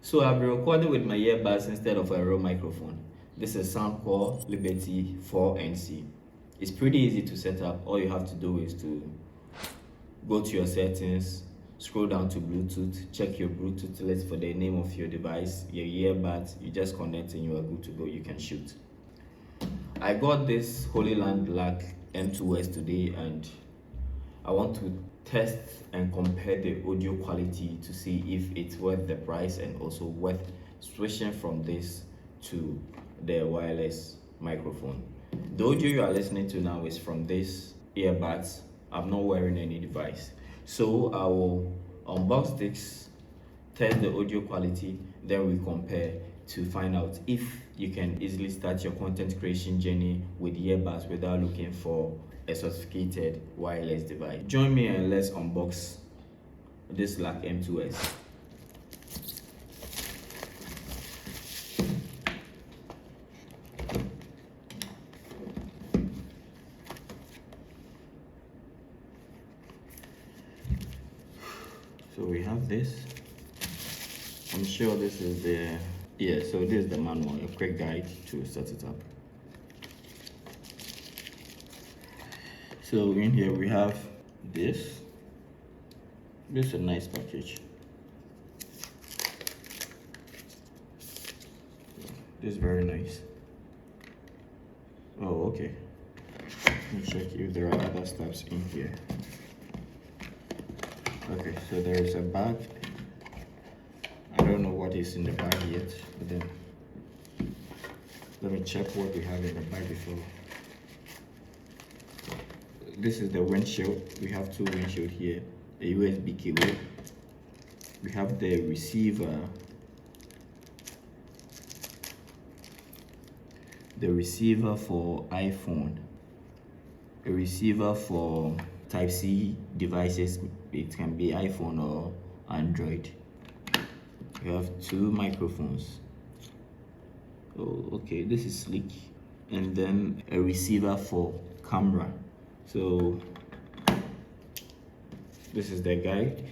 So I've been recording with my earbuds instead of a real microphone. This is Soundcore Liberty 4NC. It's pretty easy to set up. All you have to do is to go to your settings, scroll down to Bluetooth, check your Bluetooth list for the name of your device, your earbuds. You just connect and you are good to go. You can shoot. I got this Hollyland Lark M2S today, and I want to test and compare the audio quality to see if it's worth the price and also worth switching from this to the wireless microphone. The audio you are listening to now is from this earbuds. I'm not wearing any device. So I will unbox this, test the audio quality, then we compare to find out if you can easily start your content creation journey with earbuds without looking for a sophisticated wireless device. Join me and let's unbox this Lark M2S. So we have this. I'm sure this is so this is the manual, a quick guide to set it up. So in here we have this. This is a nice package. This is very nice. Oh, okay. Let me check if there are other stuffs in here. Okay, so there is a bag. I don't know what is in the bag yet, but then let me check what we have in the bag before. This is the windshield. We have two windshield here, a USB cable. We have the receiver, for iPhone, a receiver for Type-C devices. It can be iPhone or Android. We have two microphones. Oh, okay, this is sleek. And then a receiver for camera. So this is the guide.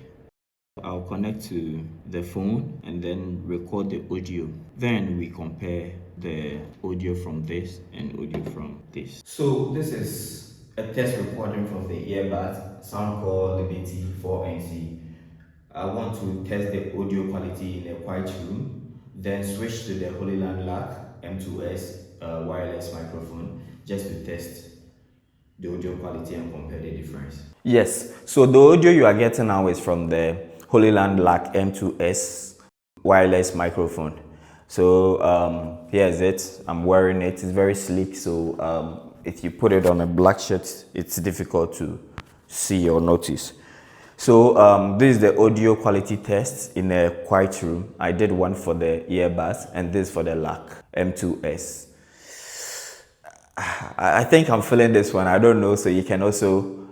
I'll connect to the phone and then record the audio. Then we compare the audio from this and audio from this. So this is a test recording from the earbuds Soundcore Liberty 4NC. I want to test the audio quality in a quiet room, then switch to the Hollyland Lark M2S wireless microphone just to test the audio quality and compare the difference. Yes, so the audio you are getting now is from the Hollyland Lark M2S wireless microphone. So here's it. I'm wearing it. It's very sleek, so if you put it on a black shirt, it's difficult to see or notice. So this is the audio quality test in a quiet room. I did one for the earbuds and this for the Lark M2S. I think I'm feeling this one. I don't know, so you can also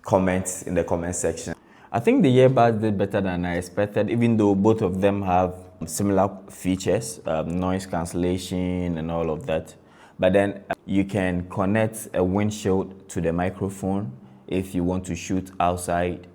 comment in the comment section. I think the earbuds did better than I expected, even though both of them have similar features, noise cancellation and all of that. But then you can connect a windshield to the microphone if you want to shoot outside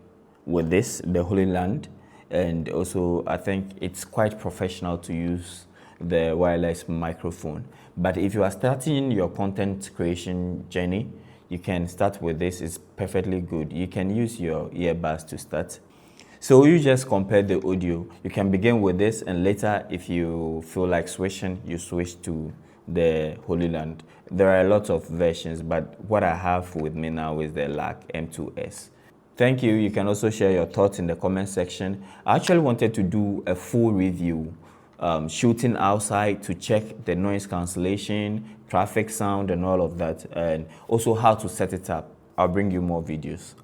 with this, the Hollyland. And also I think it's quite professional to use the wireless microphone. But if you are starting your content creation journey, you can start with this. It's perfectly good. You can use your earbuds to start. So you just compare the audio. You can begin with this, and later if you feel like switching, you switch to the Hollyland. There are a lot of versions, but what I have with me now is the Lark M2S. Thank you. You can also share your thoughts in the comment section. I actually wanted to do a full review, shooting outside to check the noise cancellation, traffic sound and all of that, and also how to set it up. I'll bring you more videos.